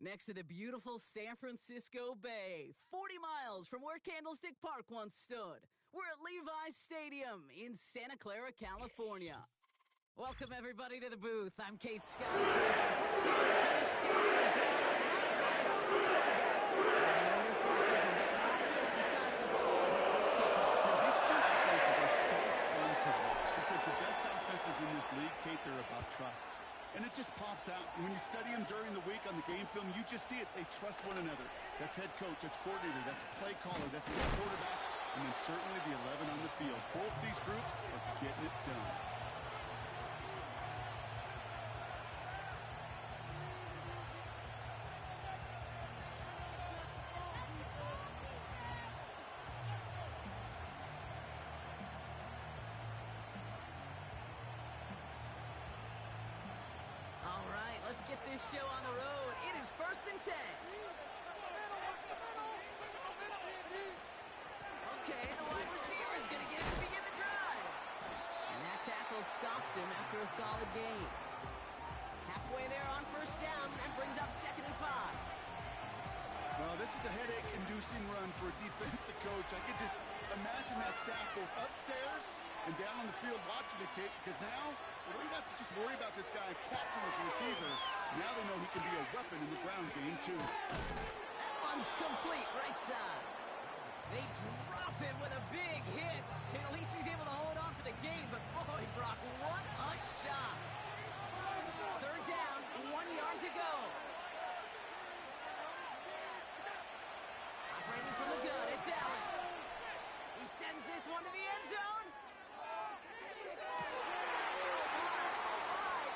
next to the beautiful San Francisco Bay, 40 miles from where Candlestick Park once stood. We're at Levi's Stadium in Santa Clara, California. Welcome, everybody, to the booth. I'm Kate Scott. In this league, Kate, they're about trust. And it just pops out. When you study them during the week on the game film, you just see it. They trust one another. That's head coach, that's coordinator, that's play caller, that's the quarterback, and then certainly the 11 on the field. Both these groups are getting it done. Let's get this show on the road. It is 1st and 10. Okay, the wide receiver is going to get it to begin the drive. And that tackle stops him after a solid gain. Halfway there on 1st down, and brings up 2nd and 5. Well, this is a headache-inducing run for a defensive coach. I could just imagine that staff both upstairs and down on the field watching the kick, because now they don't have to just worry about this guy catching his receiver. Now they know he can be a weapon in the ground game, too. That one's complete right side. They drop it with a big hit. At least he's able to hold on for the game, but boy, Brock, what a shot. 3rd down, 1 yard to go. Operating from the gun, it's Allen. He sends this one to the end zone.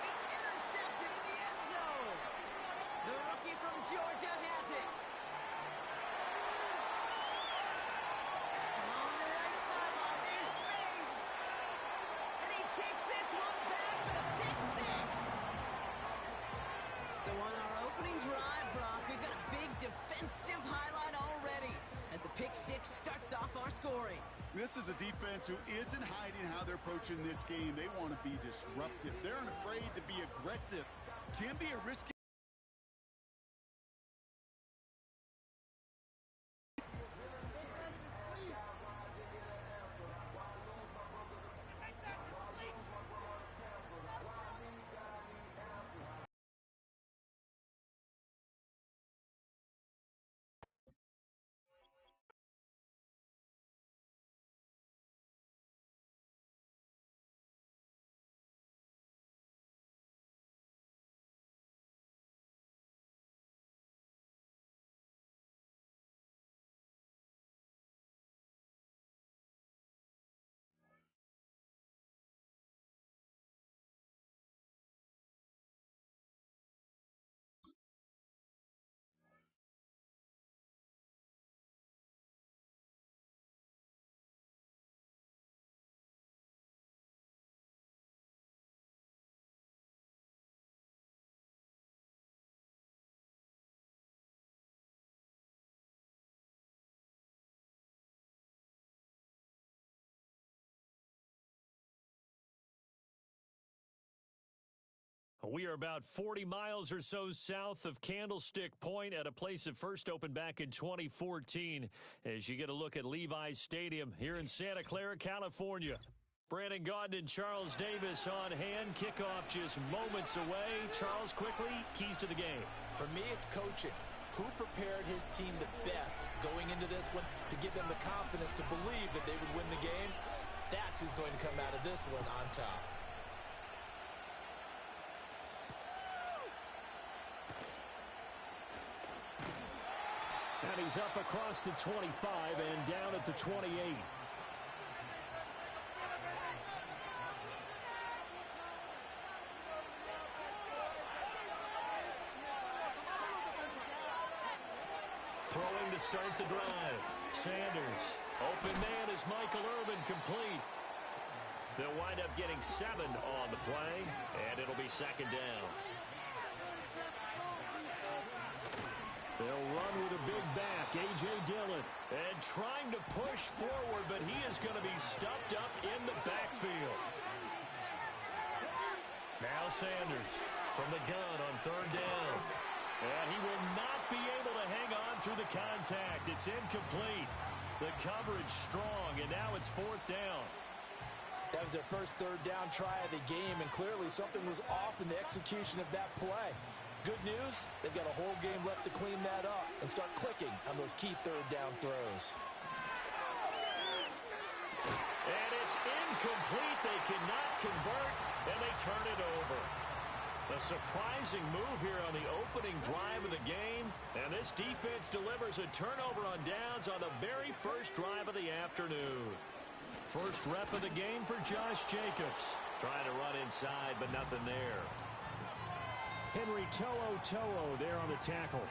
It's intercepted in the end zone. The rookie from Georgia has it. On the right sideline, there's space. And he takes this one back for the pick six. So on our opening drive, Brock, we've got a big defensive highlight already as the pick six starts off our scoring. This is a defense who isn't hiding how they're approaching this game. They want to be disruptive. They're unafraid to be aggressive. Can be a risky. We are about 40 miles or so south of Candlestick Point at a place that first opened back in 2014 as you get a look at Levi's Stadium here in Santa Clara, California. Brandon Gaudin and Charles Davis on hand. Kickoff just moments away. Charles, quickly, keys to the game. For me, it's coaching. Who prepared his team the best going into this one to give them the confidence to believe that they would win the game? That's who's going to come out of this one on top. And he's up across the 25 and down at the 28. Throwing to start the drive. Sanders. Open man is Michael Irvin, complete. They'll wind up getting 7 on the play, and it'll be 2nd down. They'll run with a big back, A.J. Dillon. And trying to push forward, but he is going to be stuffed up in the backfield. Now Sanders from the gun on 3rd down. And he will not be able to hang on through the contact. It's incomplete. The coverage strong, and now it's 4th down. That was their first 3rd down try of the game, and clearly something was off in the execution of that play. Good news, they've got a whole game left to clean that up and start clicking on those key 3rd down throws. And it's incomplete. They cannot convert, and they turn it over. A surprising move here on the opening drive of the game, and this defense delivers a turnover on downs on the very first drive of the afternoon. First rep of the game for Josh Jacobs. Trying to run inside, but nothing there. Henry To'o there on the tackle.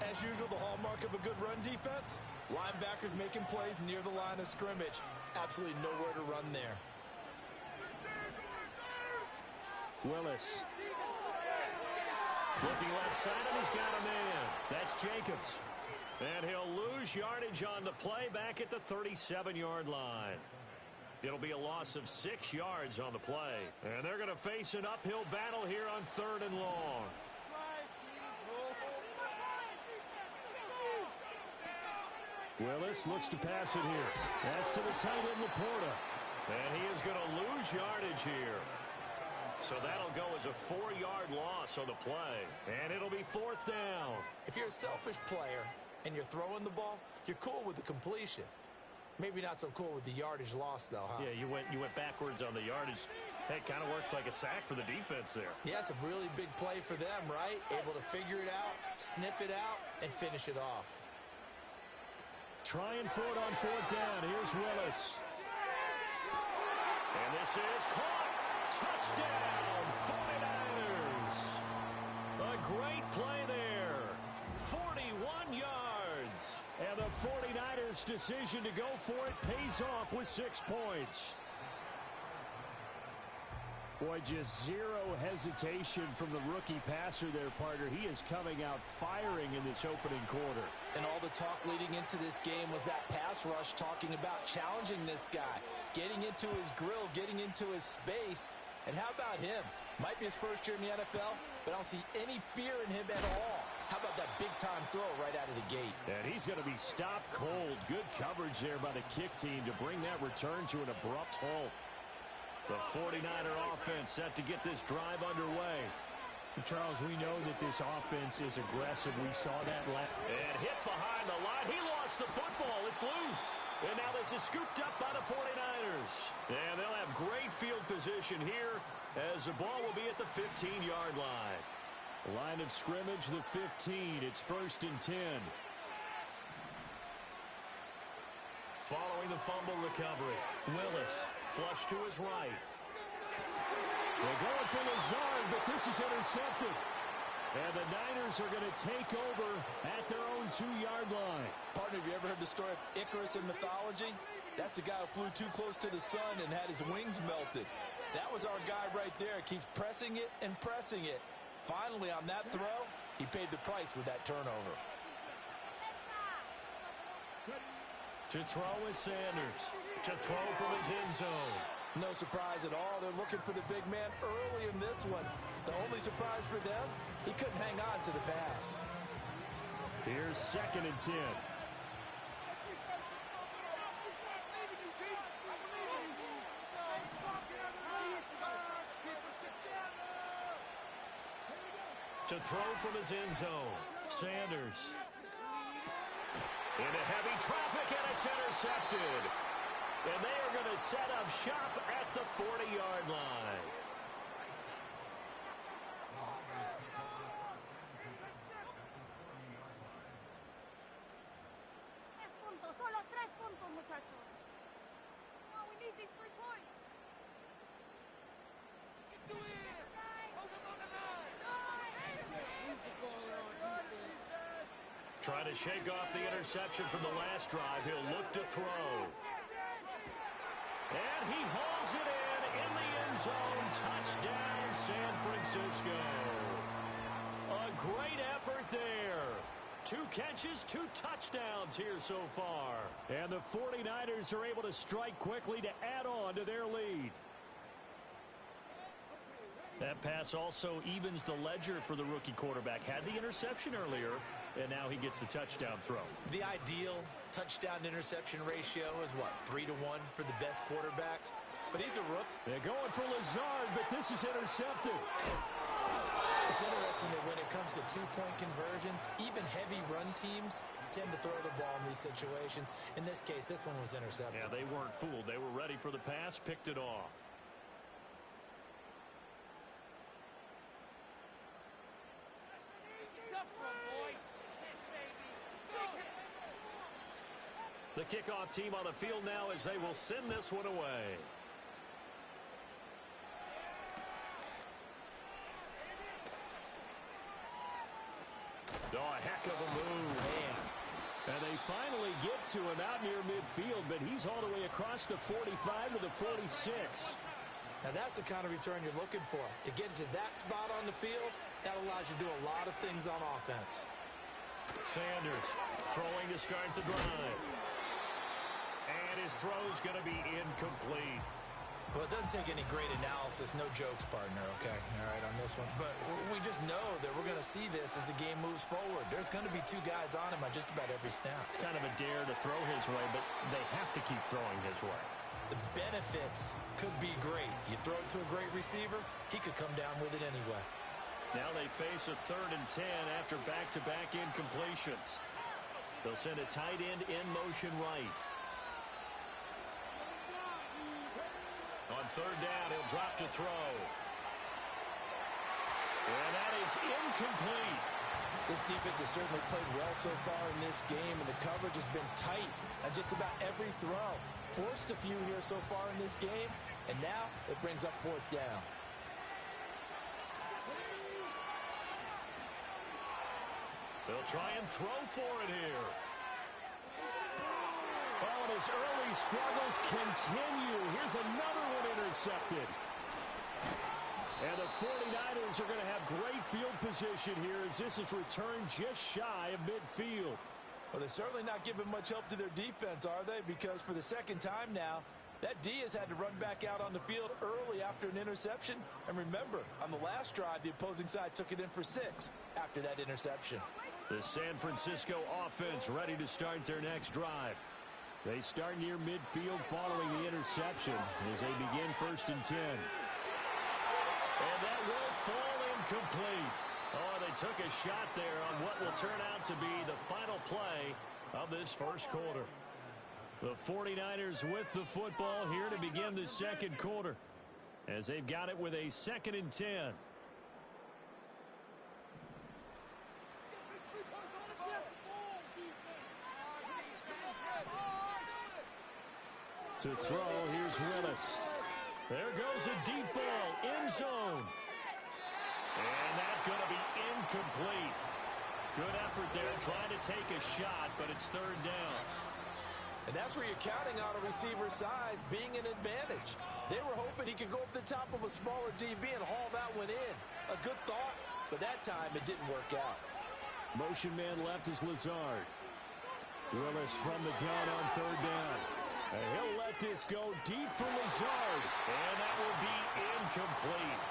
As usual, the hallmark of a good run defense, linebackers making plays near the line of scrimmage. Absolutely nowhere to run there. Willis. Looking left side, and he's got a man. That's Jacobs. And he'll lose yardage on the play back at the 37-yard line. It'll be a loss of 6 yards on the play. And they're going to face an uphill battle here on 3rd and long. Willis looks to pass it here. That's to the tight end, Laporta. And he is going to lose yardage here. So that'll go as a 4-yard loss on the play. And it'll be 4th down. If you're a selfish player and you're throwing the ball, you're cool with the completion. Maybe not so cool with the yardage loss, though, huh? Yeah, you went backwards on the yardage. That kind of works like a sack for the defense there. Yeah, it's a really big play for them, right? Able to figure it out, sniff it out, and finish it off. Trying for it on 4th down. Here's Willis. And this is caught. Touchdown, 49ers. A great play there. 41 yards. And the 49ers' decision to go for it pays off with 6 points. Boy, just zero hesitation from the rookie passer there, partner. He is coming out firing in this opening quarter. And all the talk leading into this game was that pass rush talking about challenging this guy, getting into his grill, getting into his space. And how about him? Might be his first year in the NFL, but I don't see any fear in him at all. How about that big-time throw right out of the gate? And he's going to be stopped cold. Good coverage there by the kick team to bring that return to an abrupt halt. The 49er offense set to get this drive underway. Charles, we know that this offense is aggressive. We saw that last. And hit behind the line. He lost the football. It's loose. And now this is scooped up by the 49ers. And they'll have great field position here as the ball will be at the 15-yard line. Line of scrimmage, the 15. It's 1st and 10. Following the fumble recovery, Willis flush to his right. They're going for Lazard, but this is intercepted. And the Niners are going to take over at their own 2-yard line. Partner, have you ever heard the story of Icarus in mythology? That's the guy who flew too close to the sun and had his wings melted. That was our guy right there. Keeps pressing it and pressing it. Finally, on that throw, he paid the price with that turnover. To throw is Sanders. To throw from his end zone. No surprise at all. They're looking for the big man early in this one. The only surprise for them, he couldn't hang on to the pass. Here's 2nd and 10. To throw from his end zone, Sanders. Into heavy traffic, and it's intercepted. And they are going to set up shop at the 40-yard line. Solo 3 puntos, muchachos. Oh, we need these 3 points. You can do it. Hold them on the line. Trying to shake off the interception from the last drive. He'll look to throw. And he hauls it in the end zone. Touchdown, San Francisco. A great effort there. 2 catches, 2 touchdowns here so far. And the 49ers are able to strike quickly to add on to their lead. That pass also evens the ledger for the rookie quarterback. Had the interception earlier, and now he gets the touchdown throw. The ideal touchdown-interception ratio is, what, 3-1 for the best quarterbacks? But he's a rookie. They're going for Lazard, but this is intercepted. It's interesting that when it comes to two-point conversions, even heavy run teams tend to throw the ball in these situations. In this case, this one was intercepted. Yeah, they weren't fooled. They were ready for the pass, picked it off. The kickoff team on the field now as they will send this one away. Oh, a heck of a move. Man. And they finally get to him out near midfield, but he's all the way across the 45 to the 46. Now, that's the kind of return you're looking for. To get to that spot on the field, that allows you to do a lot of things on offense. Sanders throwing to start the drive. And his throw's going to be incomplete. Well, it doesn't take any great analysis. No jokes, partner, okay? All right, on this one. But we just know that we're going to see this as the game moves forward. There's going to be two guys on him on just about every snap. It's kind of a dare to throw his way, but they have to keep throwing his way. The benefits could be great. You throw it to a great receiver, he could come down with it anyway. Now they face a 3rd and 10 after back-to-back incompletions. They'll send a tight end in motion right. On 3rd down, he'll drop to throw. And that is incomplete. This defense has certainly played well so far in this game, and the coverage has been tight on just about every throw. Forced a few here so far in this game, and now it brings up 4th down. They'll try and throw for it here. Oh, and his early struggles continue. Here's another one intercepted. And the 49ers are going to have great field position here as this is returned just shy of midfield. Well, they're certainly not giving much help to their defense, are they? Because for the second time now, that D has had to run back out on the field early after an interception. And remember, on the last drive, the opposing side took it in for 6 after that interception. The San Francisco offense ready to start their next drive. They start near midfield following the interception as they begin 1st and 10. And that will fall incomplete. Oh, they took a shot there on what will turn out to be the final play of this first quarter. The 49ers with the football here to begin the second quarter as they've got it with a 2nd and 10. To throw, here's Willis. There goes a deep ball, end zone. And that's going to be incomplete. Good effort there trying to take a shot, but it's 3rd down. And that's where you're counting on a receiver's size being an advantage. They were hoping he could go up the top of a smaller DB and haul that one in. A good thought, but that time it didn't work out. Motion man left is Lazard. Willis from the gun on 3rd down. And he'll let this go deep for Lazard. And that will be incomplete.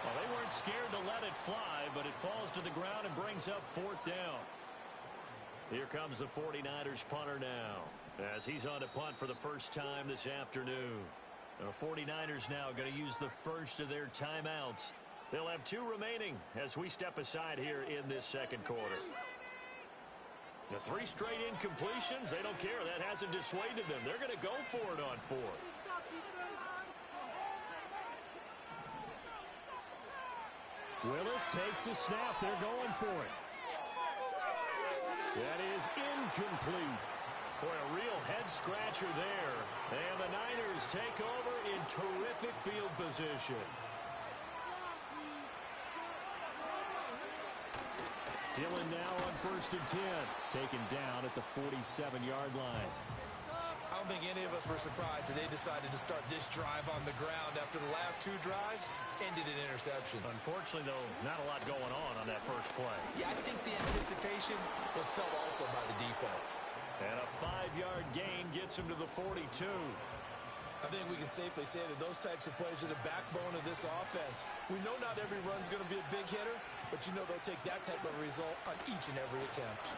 Well, they weren't scared to let it fly, but it falls to the ground and brings up 4th down. Here comes the 49ers punter now, as he's on to punt for the first time this afternoon. The 49ers now going to use the first of their timeouts. They'll have 2 remaining as we step aside here in this second quarter. The 3 straight incompletions, they don't care. That hasn't dissuaded them. They're going to go for it on 4th. Willis takes the snap. They're going for it. That is incomplete. Boy, a real head-scratcher there. And the Niners take over in terrific field position. Dillon now on 1st and 10. Taken down at the 47-yard line. I don't think any of us were surprised that they decided to start this drive on the ground after the last 2 drives ended in interceptions. Unfortunately, though, not a lot going on that first play. Yeah, I think the anticipation was felt also by the defense. And a 5-yard gain gets him to the 42. I think we can safely say that those types of plays are the backbone of this offense. We know not every run's going to be a big hitter, but you know they'll take that type of result on each and every attempt.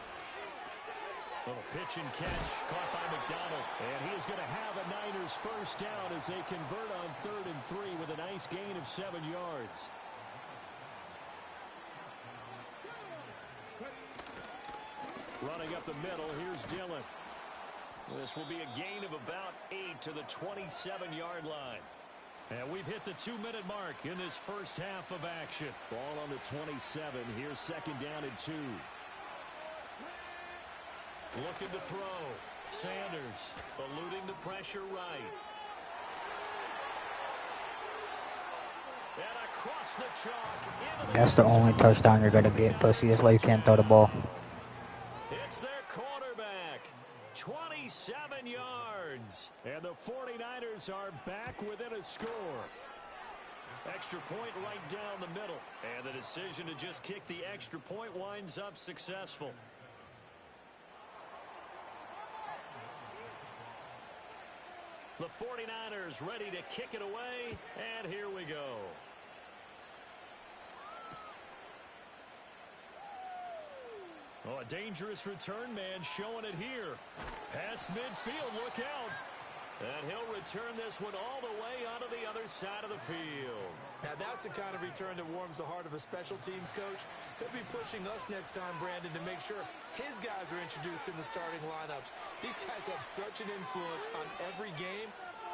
Little pitch and catch caught by McDonald. And he is going to have a Niners first down as they convert on 3rd and 3 with a nice gain of 7 yards. Running up the middle, here's Dillon. This will be a gain of about 8 to the 27-yard line. And we've hit the 2-minute mark in this first half of action. Ball on the 27. Here's 2nd down and 2. Looking to throw. Sanders eluding the pressure right. And across the chalk. That's the only touchdown you're going to get, pussy. That's why you can't throw the ball. It's their quarterback. 27 yards. And the 49ers are back within a score. Extra point right down the middle. And the decision to just kick the extra point winds up successful. The 49ers ready to kick it away. And here we go. Oh, a dangerous return man showing it here. Past midfield, look out. And he'll return this one all the way onto the other side of the field. Now that's the kind of return that warms the heart of a special teams coach. He'll be pushing us next time, Brandon, to make sure his guys are introduced in the starting lineups. These guys have such an influence on every game.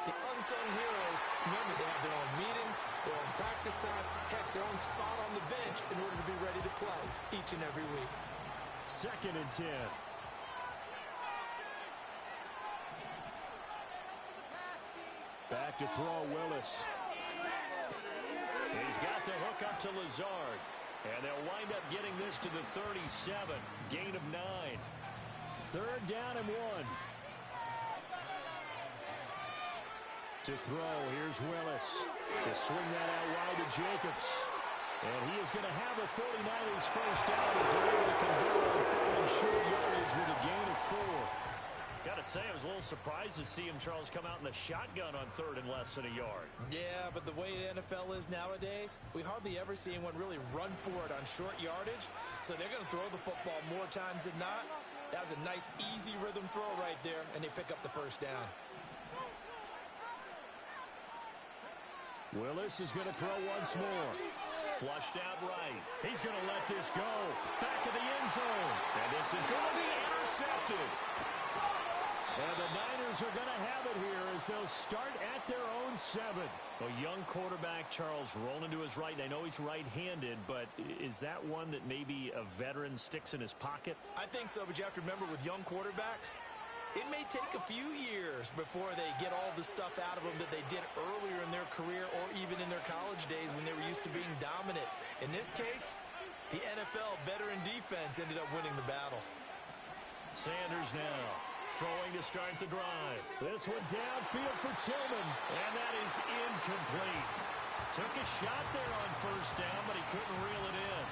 The unsung heroes, remember, they have their own meetings, their own practice time, heck, their own spot on the bench in order to be ready to play each and every week. 2nd and 10. Back to throw, Willis. He's got the hook up to Lazard. And they'll wind up getting this to the 37. Gain of 9. 3rd down and 1. To throw, here's Willis. To swing that out wide to Jacobs. And he is going to have a 49ers first down as they're able to convert on 3rd and short yardage with a gain of 4. Got to say, I was a little surprised to see him, Charles, come out in the shotgun on 3rd and less than a yard. Yeah, but the way the NFL is nowadays, we hardly ever see anyone really run for it on short yardage. So they're going to throw the football more times than not. That was a nice, easy rhythm throw right there, and they pick up the first down. Willis is going to throw once more. Flushed out right. He's going to let this go. Back of the end zone. And this is going to be intercepted. And the Niners are going to have it here as they'll start at their own 7. A young quarterback, Charles, rolling to his right. I know he's right-handed, but is that one that maybe a veteran sticks in his pocket? I think so, but you have to remember with young quarterbacks, it may take a few years before they get all the stuff out of them that they did earlier in their career or even in their college days when they were used to being dominant. In this case, the NFL veteran defense ended up winning the battle. Sanders now throwing to start the drive. This one downfield for Tillman, and that is incomplete. Took a shot there on first down, but he couldn't reel it in.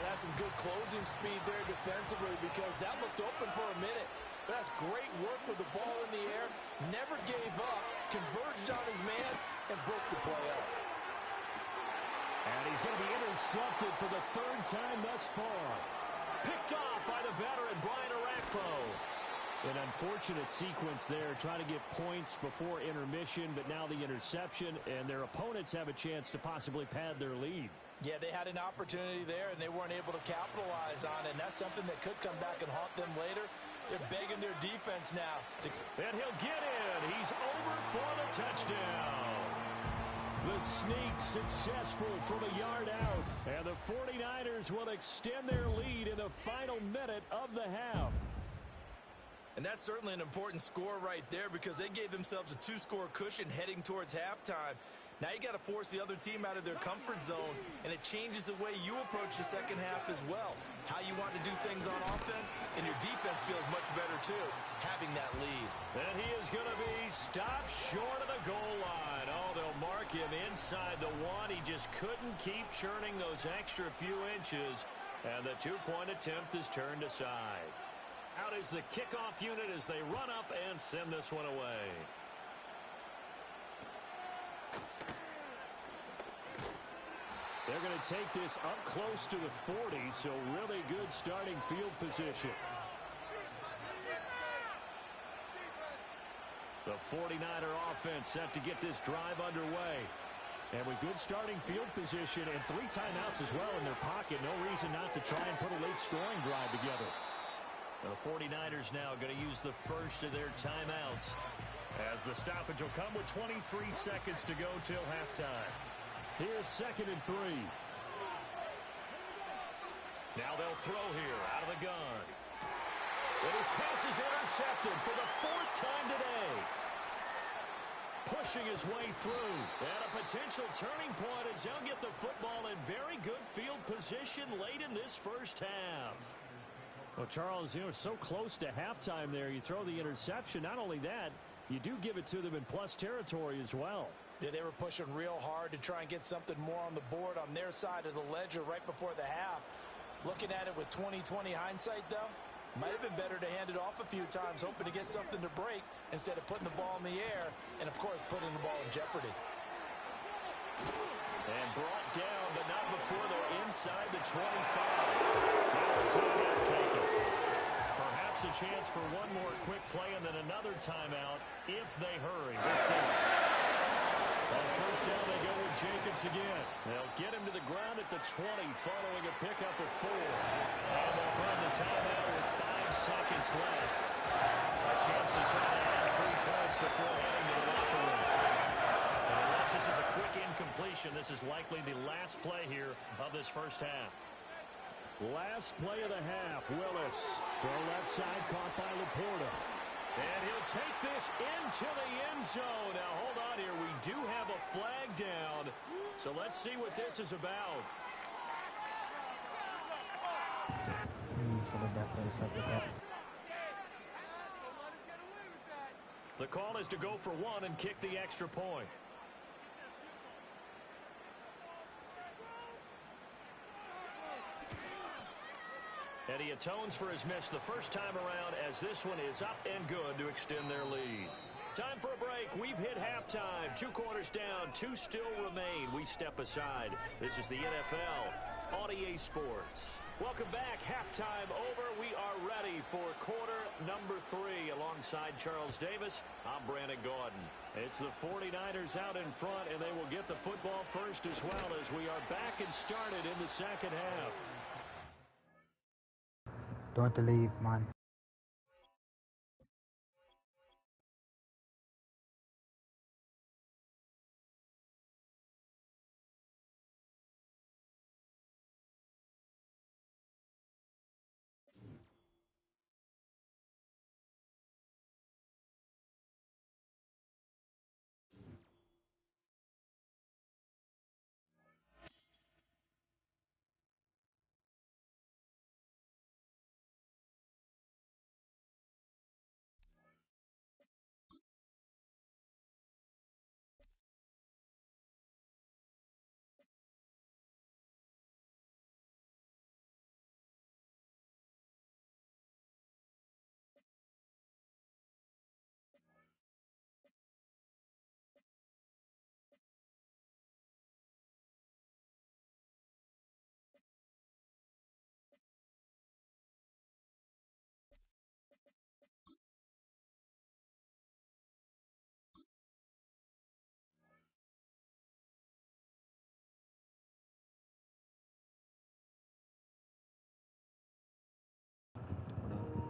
That's some good closing speed there defensively because that looked open for a minute. That's great work with the ball in the air. Never gave up, converged on his man, and broke the play up. And he's going to be intercepted for the 3rd time thus far. Picked off by the veteran, Brian Orakpo. An unfortunate sequence there, trying to get points before intermission, but now the interception, and their opponents have a chance to possibly pad their lead. Yeah, they had an opportunity there, and they weren't able to capitalize on it, and that's something that could come back and haunt them later. They're begging their defense now. And he'll get in. He's over for the touchdown. The sneak successful from a yard out. And the 49ers will extend their lead in the final minute of the half. And that's certainly an important score right there because they gave themselves a 2-score cushion heading towards halftime. Now you got to force the other team out of their comfort zone, and it changes the way you approach the second half as well. How you want to do things on offense, and your defense feels much better too, having that lead. And he is going to be stopped short of the goal line. Oh, they'll mark him inside the 1. He just couldn't keep churning those extra few inches, and the 2-point attempt is turned aside. Out is the kickoff unit as they run up and send this one away. They're going to take this up close to the 40, so really good starting field position. The 49er offense set to get this drive underway. And with good starting field position and 3 timeouts as well in their pocket, no reason not to try and put a late scoring drive together. The 49ers now going to use the first of their timeouts, as the stoppage will come with 23 seconds to go till halftime. Here's 2nd and 3. Now they'll throw here out of the gun. And his pass is intercepted for the 4th time today. Pushing his way through. And a potential turning point as they'll get the football in very good field position late in this first half. Well, Charles, you know, so close to halftime there. You throw the interception. Not only that, you do give it to them in plus territory as well. Yeah, they were pushing real hard to try and get something more on the board on their side of the ledger right before the half. Looking at it with 20/20 hindsight, though, might have been better to hand it off a few times, hoping to get something to break instead of putting the ball in the air and, of course, putting the ball in jeopardy. And brought down, but not before they're inside the 25. Now a timeout taken. Perhaps a chance for one more quick play and then another timeout if they hurry. We'll see. On first down, they go with Jacobs again. They'll get him to the ground at the 20 following a pickup of 4. And they'll burn the timeout with 5 seconds left. A chance to try to add 3 points before heading to the locker room. And unless this is a quick incompletion, this is likely the last play here of this first half. Last play of the half. Willis. Throw left side, caught by Laporta. And he'll take this into the end zone. Now, hold on here. We do have a flag down. So let's see what this is about. The call is to go for 1 and kick the extra point. And he atones for his miss the first time around, as this one is up and good to extend their lead. Time for a break. We've hit halftime. 2 quarters down, 2 still remain. We step aside. This is the NFL on EA Sports. Welcome back. Halftime over. We are ready for quarter number 3. Alongside Charles Davis, I'm Brandon Gaudin. It's the 49ers out in front, and they will get the football first as well, as we are back and started in the second half. Don't leave, man.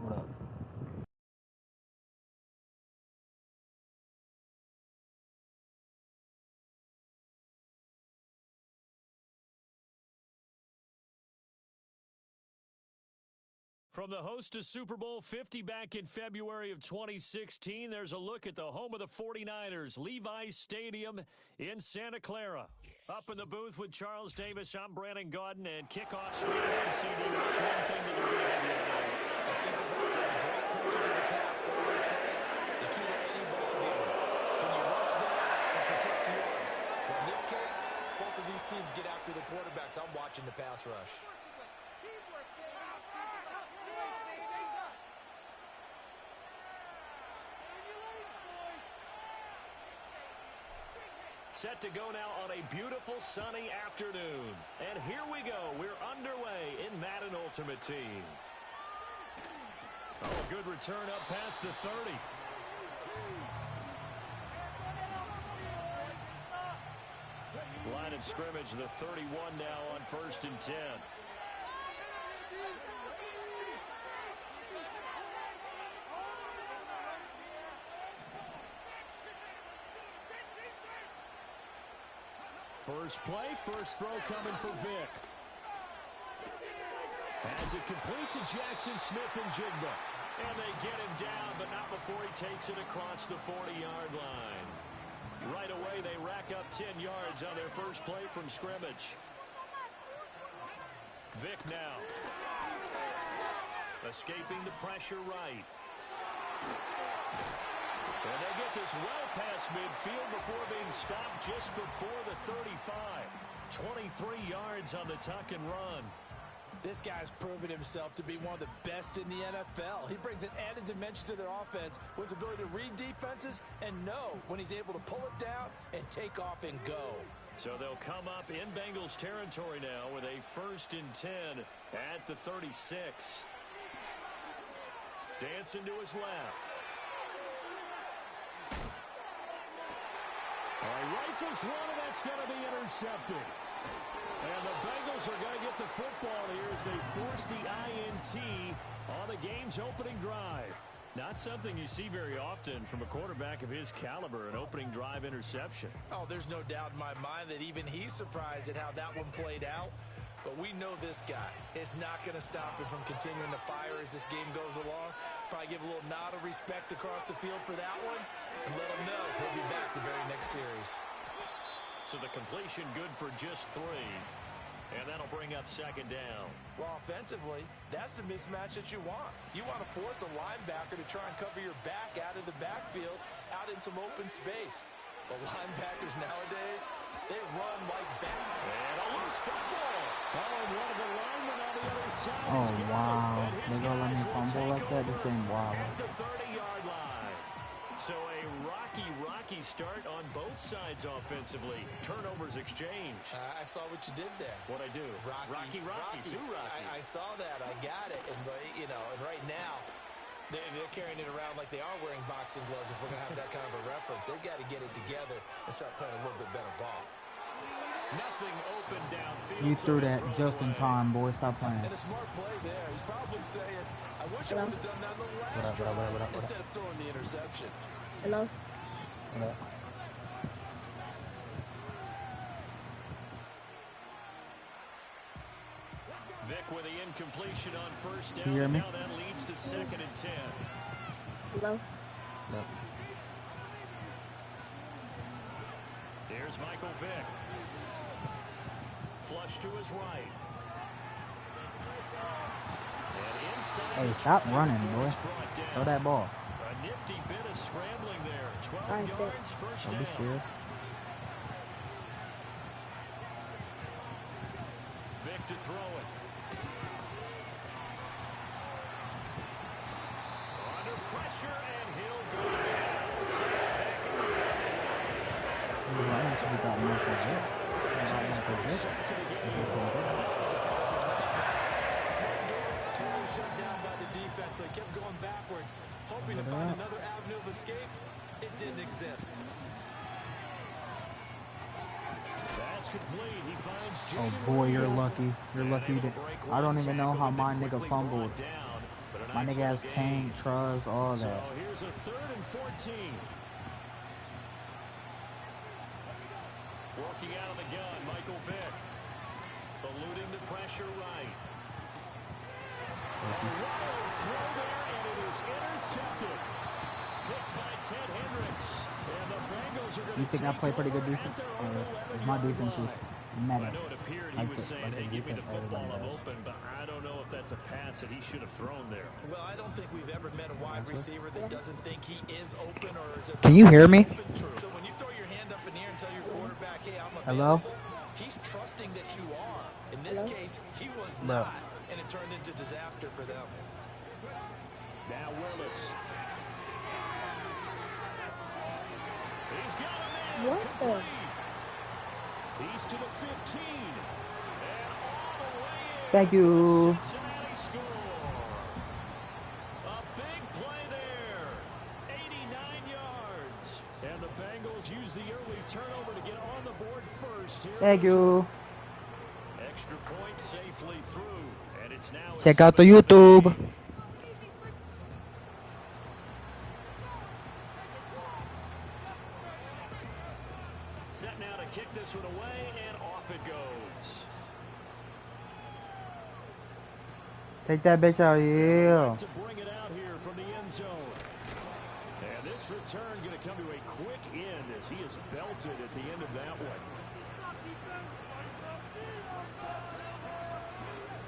What up? From the host of Super Bowl 50 back in February of 2016, there's a look at the home of the 49ers, Levi's Stadium in Santa Clara. Up in the booth with Charles Davis, I'm Brandon Gaudin, and kickoff straight ahead, CD. What's one thing that you're going to have you today? I think about what the great coaches of the past always say, the key to any ball game. Can you rush theirs and protect yours? Well, in this case, both of these teams get after the quarterbacks. I'm watching the pass rush. Set to go now on a beautiful sunny afternoon. And here we go. We're underway in Madden Ultimate Team. Oh, good return up past the 30. Line of scrimmage, the 31 now on 1st and 10. First play, first throw coming for Vic. Has it complete to Jackson Smith and Jigba. And they get him down, but not before he takes it across the 40-yard line. Right away, they rack up 10 yards on their first play from scrimmage. Vic now. Escaping the pressure right. And they get this well past midfield before being stopped just before the 35. 23 yards on the tuck and run. This guy's proven himself to be one of the best in the NFL. He brings an added dimension to their offense with his ability to read defenses and know when he's able to pull it down and take off and go. So they'll come up in Bengals territory now with a 1st and 10 at the 36. Dancing to his left. Rifles one, and that's going to be intercepted. And the Bengals are going to get the football here as they force the INT on the game's opening drive. Not something you see very often from a quarterback of his caliber, an opening drive interception. Oh, there's no doubt in my mind that even he's surprised at how that one played out. But we know this guy is not going to stop him from continuing to fire as this game goes along. Probably give a little nod of respect across the field for that one and let him know he'll be back the very next series. So the completion good for just 3. And that'll bring up 2nd down. Well, offensively, that's the mismatch that you want. You want to force a linebacker to try and cover your back out of the backfield, out in some open space. But linebackers nowadays, they run like bad. And a loose football. Oh, and one of the linemen on the other side. Oh, wow. They go let me fumble like that. This game wild. At the 30-yard line. So a rocky start on both sides offensively. Turnovers exchanged. I saw what you did there. What'd I do? Rocky. Two Rockies. I saw that. I got it. And, you know, and right now, they're carrying it around like they are wearing boxing gloves. If we're going to have that kind of a reference, they've got to get it together and start playing a little bit better ball. Nothing open downfield. You threw that just in time, boy. Stop playing. And a smart play there. He's probably saying, I wish I would have done that in the last drive instead of throwing the interception. Hello? What up? Vic with the incompletion on 1st down. You hear me? Now that leads to 2nd and 10. Hello? No. Here's Michael Vick. Flush to his right. And inside. Hey, stop running, boy. Throw that ball. A nifty bit of scrambling there. 12 Right, yards, 1st Don't be down. scared. Vick to throw it. Under pressure, and he'll go down. Sacked back in the field. You're right until we got Michael Vick. Totally shut down by the defense, so he kept going backwards, hoping to find another avenue of escape. It didn't exist. That's complete. He finds Oh boy, you're lucky. You're lucky that I don't even know how my nigga fumbled. My nigga has tank, trust, all that. So here's a 3rd and 14. Working out of the gun, Michael Vick. Eluding the pressure right. A wild throw there, and it is intercepted. Picked by Ted Hendricks. And the Bengals are going to You think I play pretty good defense? My defense is I Madden. know it appeared he was saying, hey, give me the football, I'm open, but I don't know if that's a pass that he should have thrown there. Well, I don't think we've ever met a wide receiver that doesn't think he is open or is Can you hear me? So when you throw your hand up in the air and tell your quarterback, hey, I'm Hello? available, he's trusting that you are. In this case, he was No. not, and it turned into disaster for them. Now Willis. He's got him in. What the? He's to the 15. And all the way in. Thank you. Cincinnati score. A big play there. 89 yards. And the Bengals use the early turnover to get on the board first here. Thank you. Extra point safely through. And it's now Check out the YouTube. Set now to kick this one away, and off it goes. Take that bitch out, yeah. To bring it out here from the end zone. And this return going to come to a quick end as he is belted at the end of that one.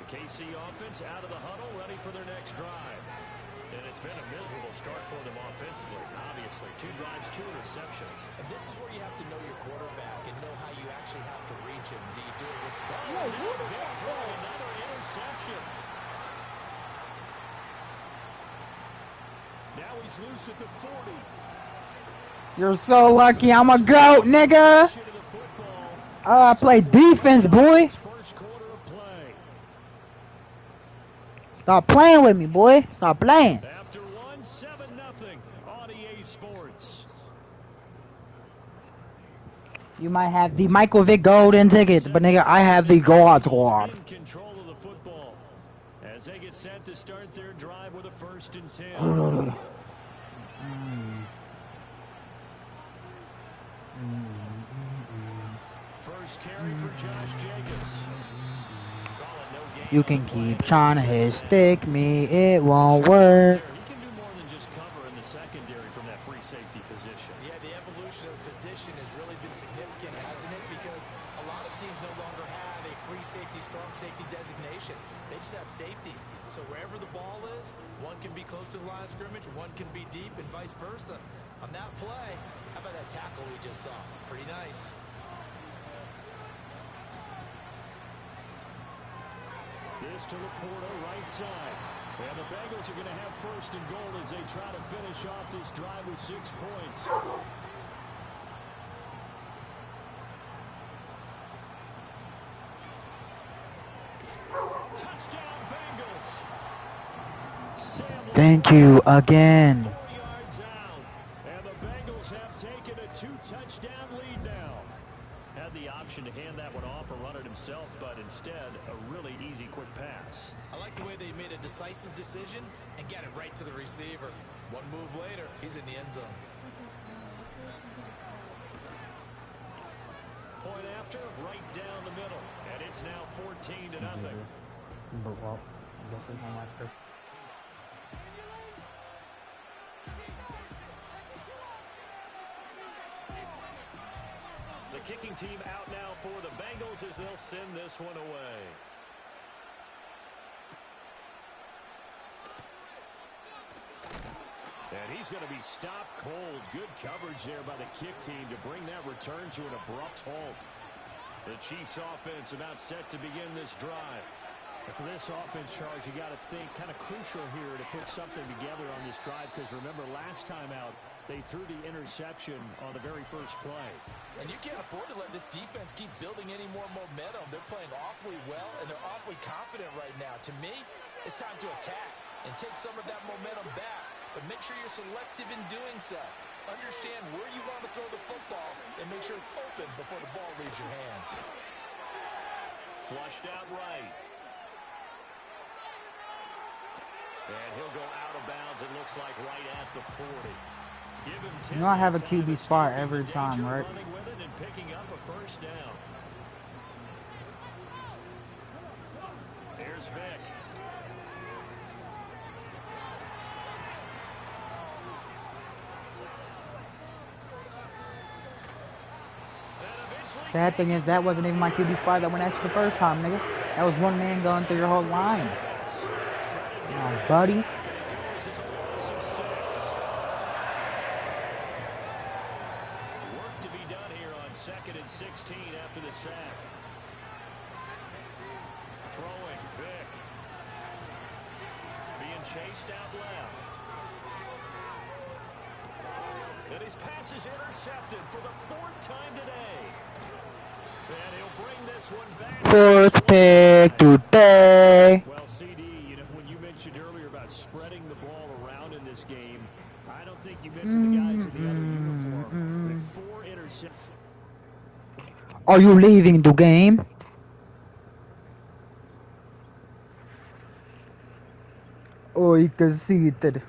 The KC offense out of the huddle, ready for their next drive. And it's been a miserable start for them offensively, obviously. 2 drives, 2 interceptions. And this is where you have to know your quarterback and know how you actually have to reach him. Do you do it with Vic throwing another interception. Now he's loose at the 40. You're so lucky. I'm a goat, nigga. Oh, I play defense, boy. First quarter of play. Stop playing with me, boy. Stop playing. After 1, 7-0 on EA Sports. You might have the Michael Vick golden tickets, but nigga, I have the God Squad. In control of the football as they get set to start their drive with a 1st and 10. First carry for Josh Jacobs. You can keep trying to hit stick me, it won't work. He can do more than just cover in the secondary from that free safety position. Yeah, the evolution of the position has really been significant, hasn't it? Because a lot of teams no longer have a free safety, strong safety designation. They just have safeties. So wherever the ball is, one can be close to the line of scrimmage, one can be deep, and vice versa. On that play, how about that tackle we just saw? Pretty nice. This to Laporta, right side. And the Bengals are going to have 1st and goal as they try to finish off this drive with 6 points. Touchdown, Bengals. Thank you again. 4 yards out. And the Bengals have taken a 2-touchdown lead now. Had the option to hand that one off or run it himself, but instead, a really easy, quick pass. I like the way they made a decisive decision and got it right to the receiver. One move later, he's in the end zone. Point after, right down the middle. And it's now 14-0. The kicking team out now for the Bengals as they'll send this one away. And he's going to be stopped cold. Good coverage there by the kick team to bring that return to an abrupt halt. The Chiefs offense about set to begin this drive. And for this offense, Charles, you got to think kind of crucial here to put something together on this drive because remember last time out, they threw the interception on the very first play. And you can't afford to let this defense keep building any more momentum. They're playing awfully well, and they're awfully confident right now. To me, it's time to attack and take some of that momentum back. But make sure you're selective in doing so. Understand where you want to throw the football and make sure it's open before the ball leaves your hands. Flushed out right. And he'll go out of bounds, it looks like, right at the 40. Give him 10 You know I have a QB spot every time, right? running with it and picking up a 1st down. Here's Vic. Sad thing is, that wasn't even my QB spot that went extra the first time, nigga. That was one man going through your whole line. Oh, buddy. Work to be done here on 2nd and 16 after the sack. Throwing, Vic. Being chased out left. And his pass is intercepted for the 4th time today. And Fourth pick today. Well, CD, when you mentioned earlier about spreading the ball around in this game, I don't think you mentioned the guys in the other uniform with 4 interceptions. Are you leaving the game? Oh, he conceded.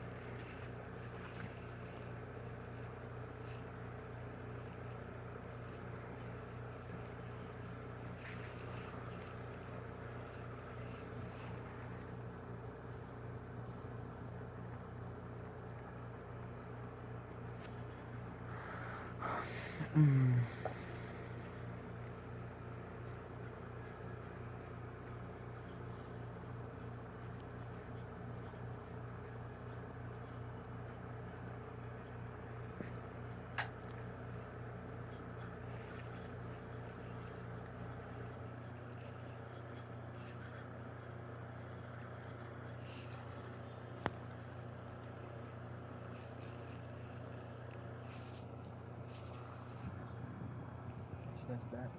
That's that.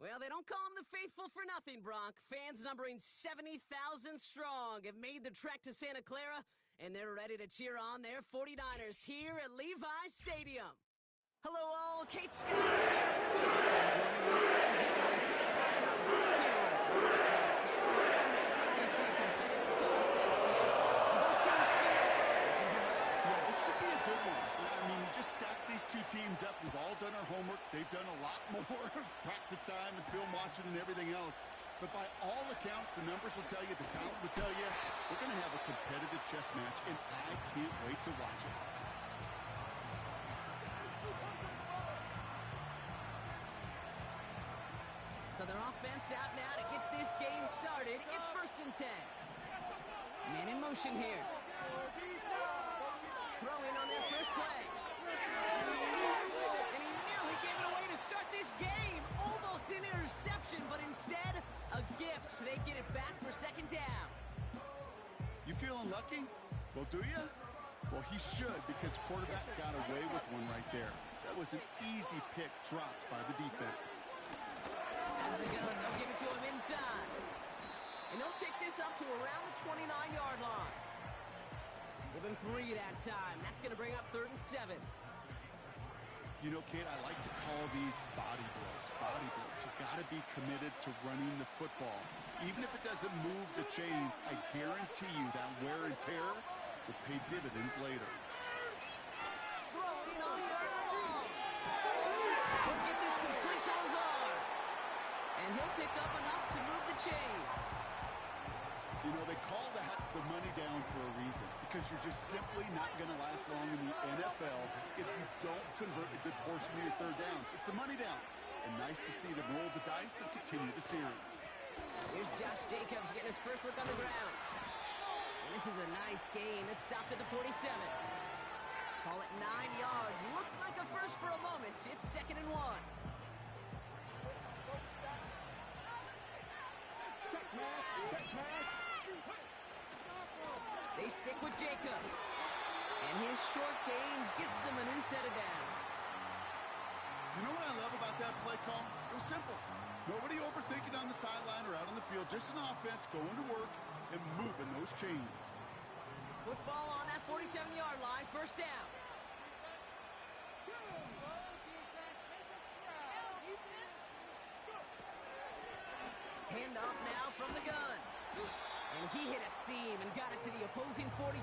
Well, they don't call them the faithful for nothing, Bronc. Fans numbering 70,000 strong have made the trek to Santa Clara, and they're ready to cheer on their 49ers here at Levi's Stadium. Hello all, Kate Scott here in the booth. Joining me as always, my partner, Brock here. We see a competitive contest here. Both teams feel Yeah, this should be a good one. I mean, you just stack these two teams up. We've all done our homework. They've done a lot more practice time and film watching and everything else. But by all accounts, the numbers will tell you, the talent will tell you, we're going to have a competitive chess match, and I can't wait to watch it. So their offense out now to get this game started. It's 1st and 10. Man in motion here. Throw in on their first play. And he nearly gave it away to start this game. Almost an interception, but instead, a gift. They get it back for 2nd down. You feeling lucky? Well, do you? Well, he should, because quarterback got away with one right there. That was an easy pick dropped by the defense. Out of the gun, they'll give it to him inside. And they'll take this up to around the 29-yard line. Give him 3 that time. That's going to bring up 3rd and 7. You know, Kate, I like to call these body blows. Body blows. You got to be committed to running the football. Even if it doesn't move the chains, I guarantee you that wear and tear will pay dividends later. Throwing on 3rd and long. He'll get this complete to his arm. And he'll pick up enough to move the chains. You know, they call that the money down for a reason, because you're just simply not going to last long in the NFL if you don't convert a good portion of your 3rd downs. It's the money down. And nice to see them roll the dice and continue the series. Here's Josh Jacobs getting his first look on the ground. And this is a nice gain. It stopped at the 47. Call it 9 yards. Looked like a first for a moment. It's 2nd and 1. They stick with Jacobs. And his short gain gets them a new set of downs. You know what I love about that play call? It was simple. Nobody overthinking on the sideline or out on the field. Just an offense going to work and moving those chains. Football on that 47-yard line. 1st down. Handoff now from the gun. And he hit a seam and got it to the opposing 44.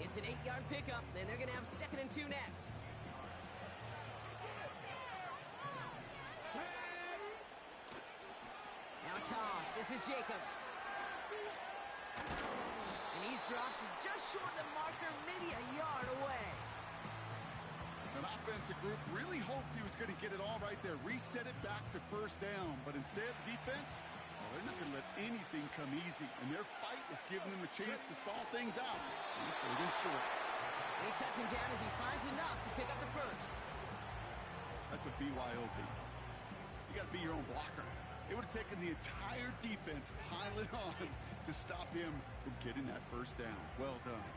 It's an 8-yard pickup, and they're going to have 2nd and 2 next. Now a toss. This is Jacobs. And he's dropped just short of the marker, maybe a yard away. And offensive group really hoped he was going to get it all right there, reset it back to first down. But instead, the defense, well, they're not going to let anything come easy. And their fight is giving them a chance to stall things out. Third and short. They touch him down as he finds enough to pick up the first. That's a BYOB. You got to be your own blocker. It would have taken the entire defense piling on to stop him from getting that first down. Well done.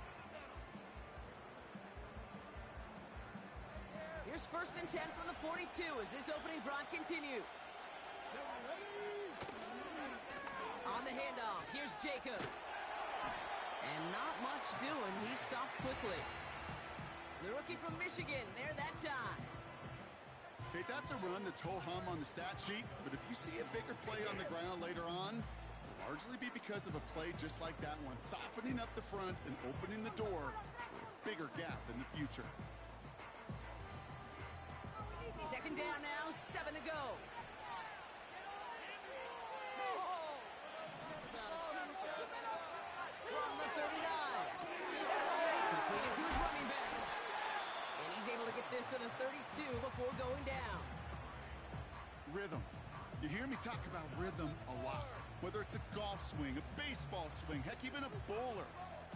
Here's 1st and 10 from the 42 as this opening drive continues. On the handoff, here's Jacobs. And not much doing. He stopped quickly. The rookie from Michigan there that time. Okay, that's a run that's ho-hum on the stat sheet, but if you see a bigger play on the ground later on, it'll largely be because of a play just like that one, softening up the front and opening the door for a bigger gap in the future. 2nd down now, 7 to go. From the 39. Completed to his running back. And he's able to get this to the 32 before going down. Rhythm. You hear me talk about rhythm a lot. Whether it's a golf swing, a baseball swing, heck, even a bowler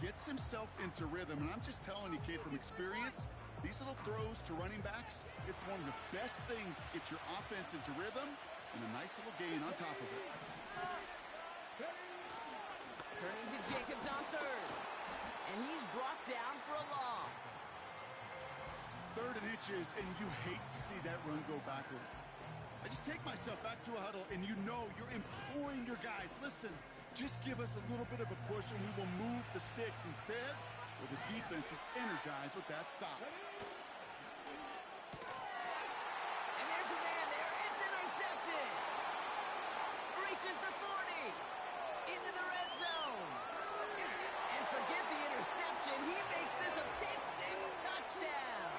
gets himself into rhythm. And I'm just telling you, kid, from experience, these little throws to running backs, it's one of the best things to get your offense into rhythm and a nice little gain on top of it. Turning to Jacobs on 3rd. And he's brought down for a loss. 3rd and inches, and you hate to see that run go backwards. I just take myself back to a huddle, and you know you're imploring your guys, listen, just give us a little bit of a push, and we will move the sticks. Instead, well, the defense is energized with that stop. And there's a man there. It's intercepted. Reaches the 40. Into the red zone. And forget the interception. He makes this a pick-6 touchdown.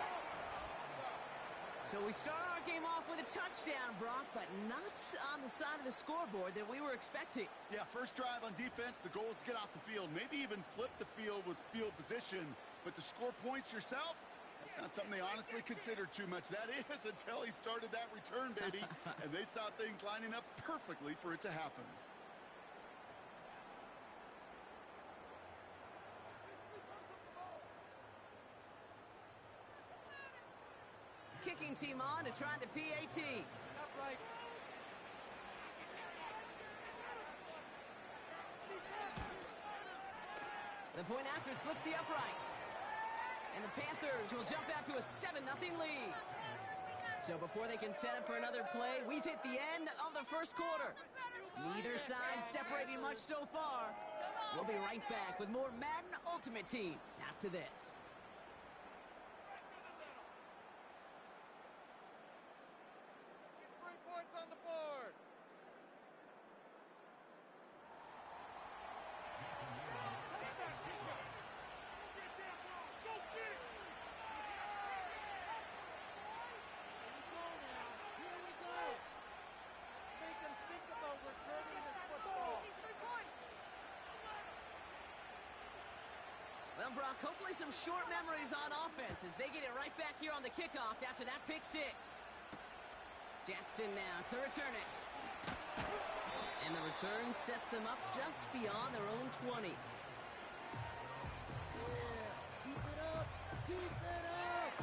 So we start our game off with a touchdown, Brock, but not on the side of the scoreboard that we were expecting. Yeah, first drive on defense, the goal is to get off the field, maybe even flip the field with field position, but to score points yourself, that's not something they honestly considered too much. That is until he started that return, baby, and they saw things lining up perfectly for it to happen. Kicking team on to try the PAT. The point after splits the uprights. And the Panthers will jump out to a 7-0 lead. So before they can set up for another play, we've hit the end of the first quarter. Neither side separating much so far. We'll be right back with more Madden Ultimate Team after this. On the board. Well, Brock, hopefully some short memories on offense as they get it right back here on the kickoff after that pick-6. Jackson now to return it. And the return sets them up just beyond their own 20. Yeah, keep it up. Keep it up.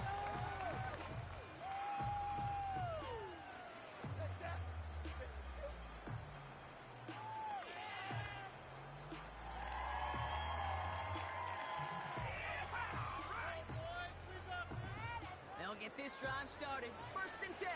They'll get this drive started. 1st and 10.